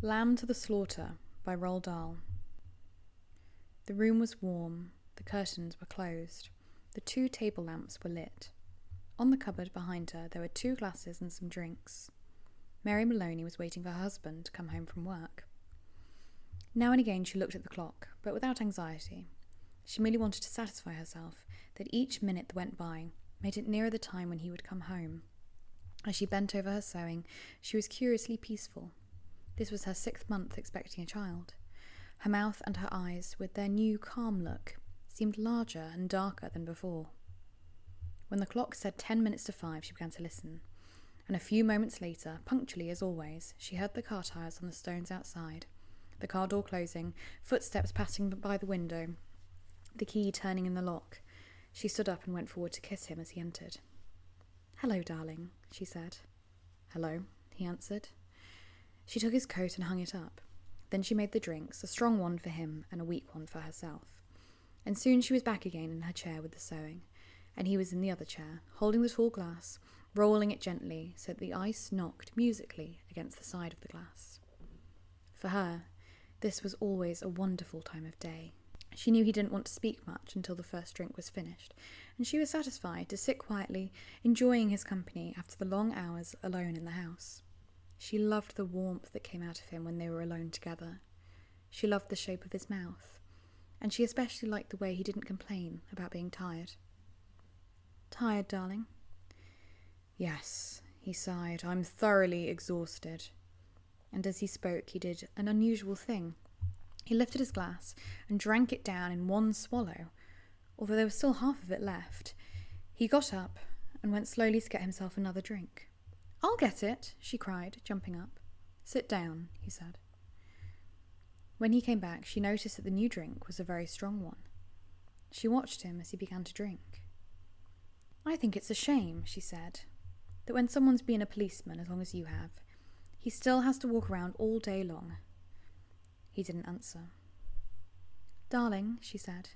Lamb to the Slaughter by Roald Dahl. The room was warm, the curtains were closed, the 2 table lamps were lit. On the cupboard behind her there were 2 glasses and some drinks. Mary Maloney was waiting for her husband to come home from work. Now and again she looked at the clock, but without anxiety. She merely wanted to satisfy herself that each minute that went by made it nearer the time when he would come home. As she bent over her sewing, she was curiously peaceful. This was her 6th month expecting a child. Her mouth and her eyes, with their new calm look, seemed larger and darker than before. When the clock said 10 minutes to 5, she began to listen, and a few moments later, punctually as always, she heard the car tyres on the stones outside, the car door closing, footsteps passing by the window, the key turning in the lock. She stood up and went forward to kiss him as he entered. "Hello, darling," she said. "Hello," he answered. She took his coat and hung it up. Then she made the drinks, a strong one for him and a weak one for herself. And soon she was back again in her chair with the sewing, and he was in the other chair, holding the tall glass, rolling it gently so that the ice knocked musically against the side of the glass. For her, this was always a wonderful time of day. She knew he didn't want to speak much until the first drink was finished, and she was satisfied to sit quietly, enjoying his company after the long hours alone in the house. She loved the warmth that came out of him when they were alone together. She loved the shape of his mouth, and she especially liked the way he didn't complain about being tired. "Tired, darling?" "Yes," he sighed, "I'm thoroughly exhausted." And as he spoke, he did an unusual thing. He lifted his glass and drank it down in one swallow, although there was still half of it left. He got up and went slowly to get himself another drink. "I'll get it," she cried, jumping up. "Sit down," he said. When he came back, she noticed that the new drink was a very strong one. She watched him as he began to drink. "I think it's a shame," she said, "that when someone's been a policeman as long as you have, he still has to walk around all day long." He didn't answer. "Darling," she said,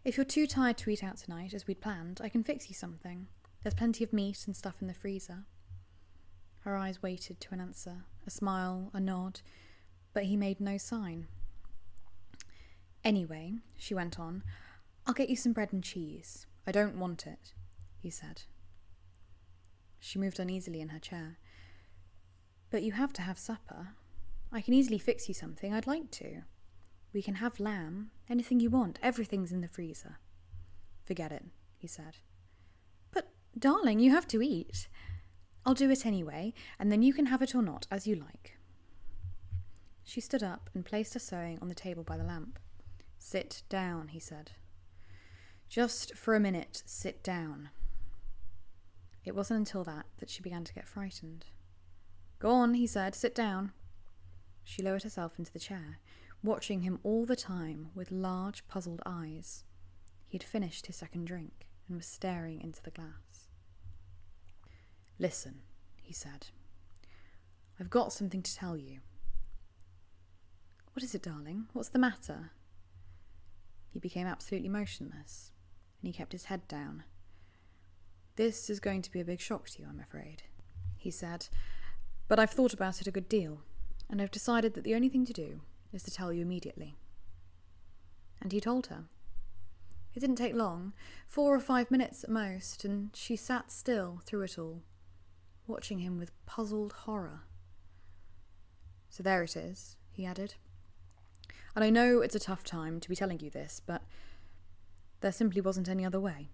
"if you're too tired to eat out tonight, as we'd planned, I can fix you something. There's plenty of meat and stuff in the freezer." Her eyes waited to an answer, a smile, a nod, but he made no sign. "Anyway," she went on, "I'll get you some bread and cheese." "I don't want it," he said. She moved uneasily in her chair. "But you have to have supper. I can easily fix you something. I'd like to. We can have lamb, anything you want. Everything's in the freezer." "Forget it," he said. "But, darling, you have to eat." "I'll do it anyway, and then you can have it or not, as you like." She stood up and placed her sewing on the table by the lamp. "Sit down," he said. "Just for a minute, sit down." It wasn't until that she began to get frightened. "Go on," he said, "sit down." She lowered herself into the chair, watching him all the time with large, puzzled eyes. He had finished his second drink and was staring into the glass. "Listen," he said. "I've got something to tell you." "What is it, darling? What's the matter?" He became absolutely motionless, and he kept his head down. "This is going to be a big shock to you, I'm afraid," he said, "but I've thought about it a good deal, and I've decided that the only thing to do is to tell you immediately." And he told her. It didn't take long, 4 or 5 minutes at most, and she sat still through it all, watching him with puzzled horror. "So there it is," he added. "And I know it's a tough time to be telling you this, but there simply wasn't any other way.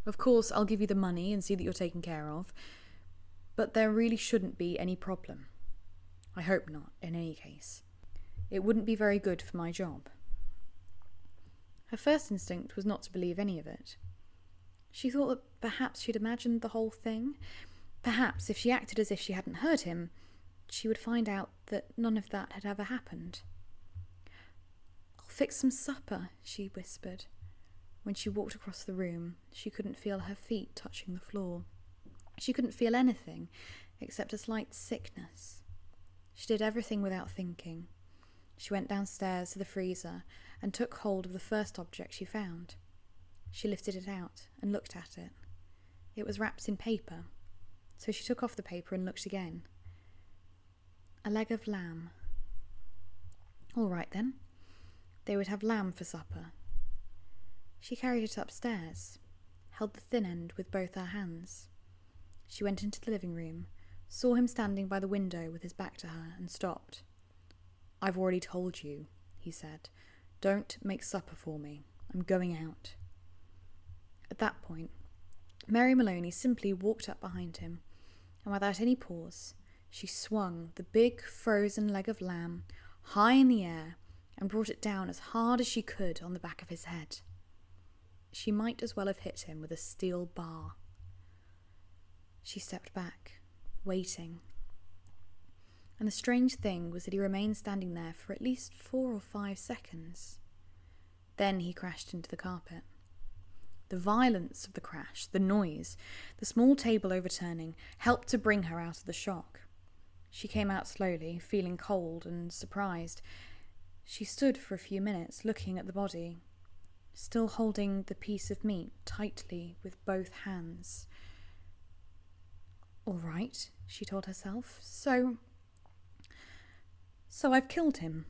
Of course, I'll give you the money and see that you're taken care of, but there really shouldn't be any problem. I hope not, in any case. It wouldn't be very good for my job." Her first instinct was not to believe any of it. She thought that perhaps she'd imagined the whole thing. Perhaps, if she acted as if she hadn't heard him, she would find out that none of that had ever happened. "I'll fix some supper," she whispered. When she walked across the room, she couldn't feel her feet touching the floor. She couldn't feel anything except a slight sickness. She did everything without thinking. She went downstairs to the freezer and took hold of the first object she found. She lifted it out and looked at it. It was wrapped in paper, so she took off the paper and looked again. A leg of lamb. All right then. They would have lamb for supper. She carried it upstairs, held the thin end with both her hands. She went into the living room, saw him standing by the window with his back to her, and stopped. "I've already told you," he said. "Don't make supper for me. I'm going out." At that point, Mary Maloney simply walked up behind him, and without any pause, she swung the big frozen leg of lamb high in the air and brought it down as hard as she could on the back of his head. She might as well have hit him with a steel bar. She stepped back, waiting. And the strange thing was that he remained standing there for at least 4 or 5 seconds. Then he crashed into the carpet. The violence of the crash, the noise, the small table overturning, helped to bring her out of the shock. She came out slowly, feeling cold and surprised. She stood for a few minutes, looking at the body, still holding the piece of meat tightly with both hands. "All right," she told herself. So I've killed him."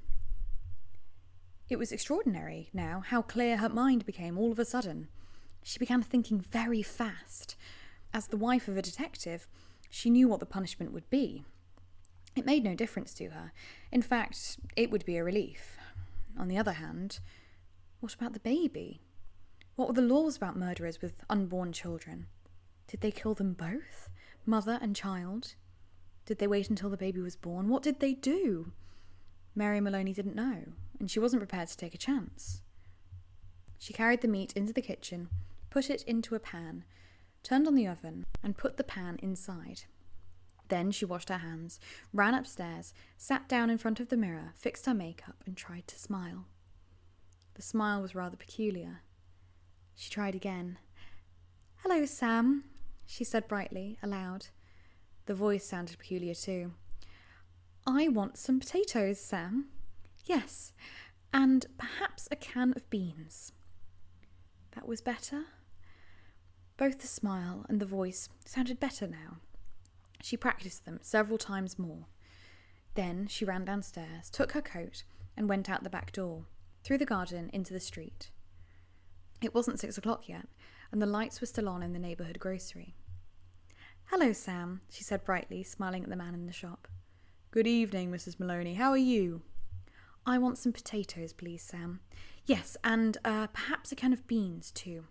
It was extraordinary now how clear her mind became all of a sudden. She began thinking very fast. As the wife of a detective, she knew what the punishment would be. It made no difference to her. In fact, it would be a relief. On the other hand, what about the baby? What were the laws about murderers with unborn children? Did they kill them both, mother and child? Did they wait until the baby was born? What did they do? Mary Maloney didn't know, and she wasn't prepared to take a chance. She carried the meat into the kitchen, put it into a pan, turned on the oven, and put the pan inside. Then she washed her hands, ran upstairs, sat down in front of the mirror, fixed her makeup, and tried to smile. The smile was rather peculiar. She tried again. "Hello, Sam," she said brightly, aloud. The voice sounded peculiar too. "I want some potatoes, Sam. Yes, and perhaps a can of beans." That was better. Both the smile and the voice sounded better now. She practiced them several times more. Then she ran downstairs, took her coat, and went out the back door, through the garden into the street. It wasn't 6 o'clock yet, and the lights were still on in the neighbourhood grocery. "Hello, Sam," she said brightly, smiling at the man in the shop. "Good evening, Mrs. Maloney. How are you?" "I want some potatoes, please, Sam. Yes, and perhaps a can of beans, too.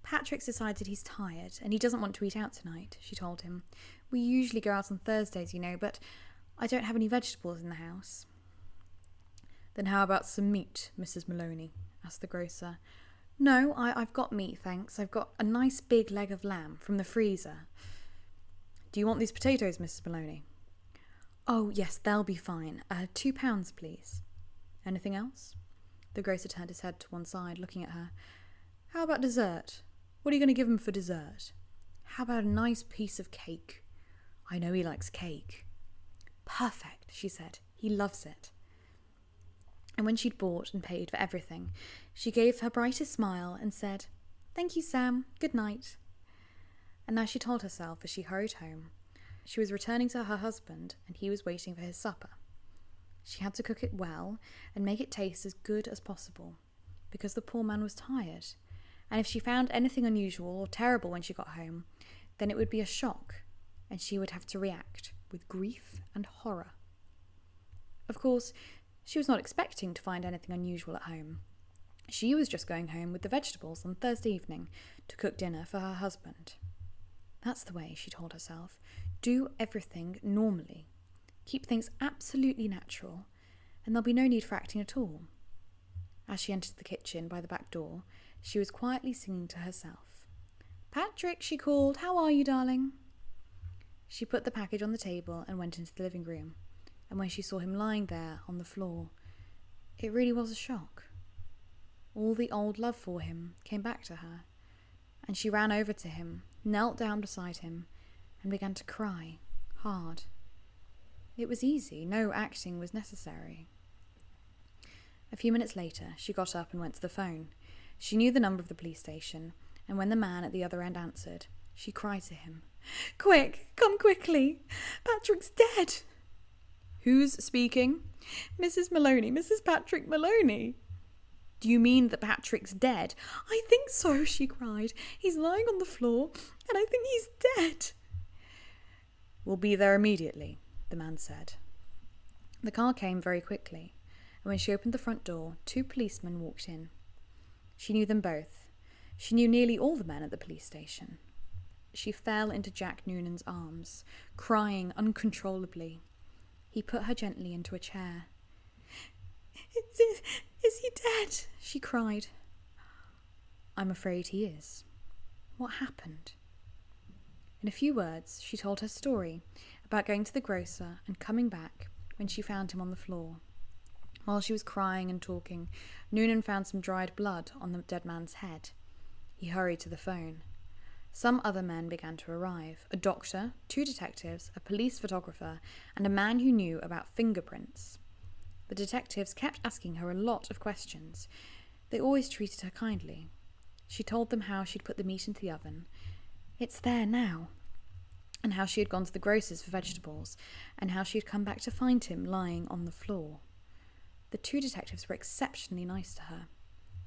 Patrick's decided he's tired, and he doesn't want to eat out tonight," she told him. "We usually go out on Thursdays, you know, but I don't have any vegetables in the house." "Then how about some meat, Mrs. Maloney?" asked the grocer. "No, I've got meat, thanks. I've got a nice big leg of lamb from the freezer." "Do you want these potatoes, Mrs. Maloney?" "Oh, yes, they'll be fine. £2, please." "Anything else?" The grocer turned his head to one side, looking at her. "How about dessert? What are you going to give him for dessert? How about a nice piece of cake? I know he likes cake." "Perfect," she said. "He loves it." And when she'd bought and paid for everything, she gave her brightest smile and said, "Thank you, Sam. Good night." And now she told herself as she hurried home, she was returning to her husband and he was waiting for his supper. She had to cook it well and make it taste as good as possible, because the poor man was tired, and if she found anything unusual or terrible when she got home, then it would be a shock, and she would have to react with grief and horror. Of course, she was not expecting to find anything unusual at home. She was just going home with the vegetables on Thursday evening to cook dinner for her husband. That's the way, she told herself. Do everything normally. Keep things absolutely natural, and there'll be no need for acting at all. As she entered the kitchen by the back door, she was quietly singing to herself. "Patrick," she called, "how are you, darling?" She put the package on the table and went into the living room, and when she saw him lying there on the floor, it really was a shock. All the old love for him came back to her, and she ran over to him, knelt down beside him, and began to cry, hard. It was easy, no acting was necessary. A few minutes later, she got up and went to the phone. She knew the number of the police station, and when the man at the other end answered, she cried to him, "Quick, come quickly! Patrick's dead!" Who's speaking? Mrs. Maloney, Mrs. Patrick Maloney. Do you mean that Patrick's dead? I think so, she cried. He's lying on the floor, and I think he's dead. We'll be there immediately, the man said. The car came very quickly, and when she opened the front door, 2 policemen walked in. She knew them both. She knew nearly all the men at the police station. She fell into Jack Noonan's arms, crying uncontrollably. He put her gently into a chair. Is he dead? She cried. I'm afraid he is. What happened? In a few words, she told her story about going to the grocer and coming back when she found him on the floor. While she was crying and talking, Noonan found some dried blood on the dead man's head. He hurried to the phone. Some other men began to arrive. A doctor, 2 detectives, a police photographer, and a man who knew about fingerprints. The detectives kept asking her a lot of questions. They always treated her kindly. She told them how she'd put the meat into the oven. It's there now. And how she had gone to the grocer's for vegetables, and how she had come back to find him lying on the floor. The 2 detectives were exceptionally nice to her.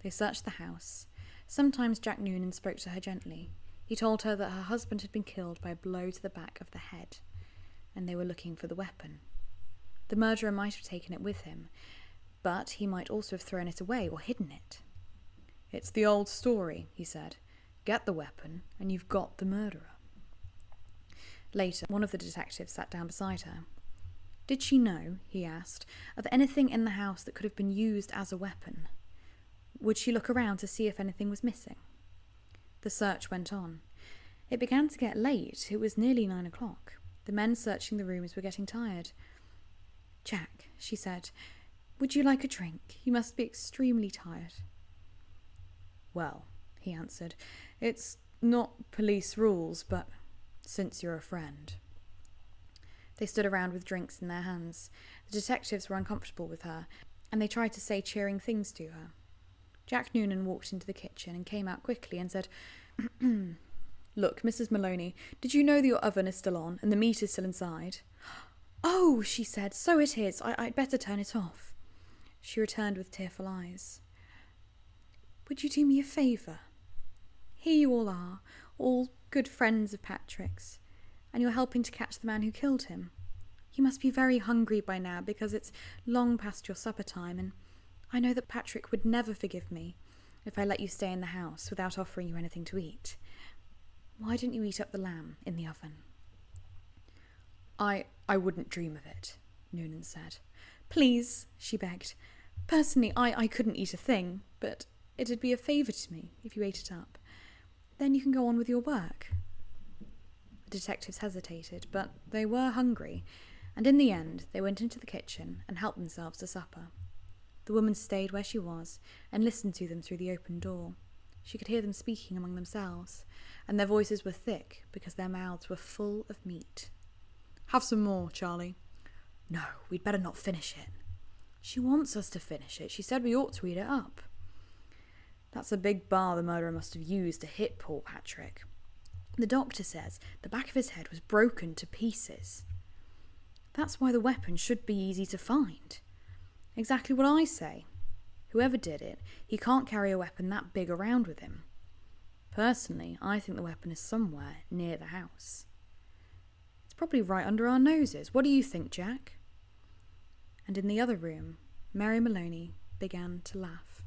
They searched the house. Sometimes Jack Noonan spoke to her gently. He told her that her husband had been killed by a blow to the back of the head, and they were looking for the weapon. The murderer might have taken it with him, but he might also have thrown it away or hidden it. It's the old story, he said. Get the weapon, and you've got the murderer. Later, one of the detectives sat down beside her. Did she know, he asked, of anything in the house that could have been used as a weapon? Would she look around to see if anything was missing? The search went on. It began to get late. It was nearly 9 o'clock. The men searching the rooms were getting tired. Jack, she said, would you like a drink? You must be extremely tired. Well, he answered, it's not police rules, but since you're a friend. They stood around with drinks in their hands. The detectives were uncomfortable with her, and they tried to say cheering things to her. Jack Noonan walked into the kitchen and came out quickly and said, Look, Mrs. Maloney, did you know that your oven is still on and the meat is still inside? Oh, she said, so it is. I'd better turn it off. She returned with tearful eyes. Would you do me a favour? Here you all are, all good friends of Patrick's, and you're helping to catch the man who killed him. You must be very hungry by now because it's long past your supper time, and I know that Patrick would never forgive me if I let you stay in the house without offering you anything to eat. Why didn't you eat up the lamb in the oven? I wouldn't dream of it, Noonan said. Please, she begged. Personally, I couldn't eat a thing, but it'd be a favour to me if you ate it up. Then you can go on with your work. The detectives hesitated, but they were hungry, and in the end they went into the kitchen and helped themselves to supper. The woman stayed where she was and listened to them through the open door. She could hear them speaking among themselves, and their voices were thick because their mouths were full of meat. Have some more, Charlie. No, we'd better not finish it. She wants us to finish it. She said we ought to eat it up. That's a big bar the murderer must have used to hit poor Patrick. The doctor says the back of his head was broken to pieces. That's why the weapon should be easy to find. Exactly what I say. Whoever did it, he can't carry a weapon that big around with him. Personally, I think the weapon is somewhere near the house. It's probably right under our noses. What do you think, Jack? And in the other room, Mary Maloney began to laugh.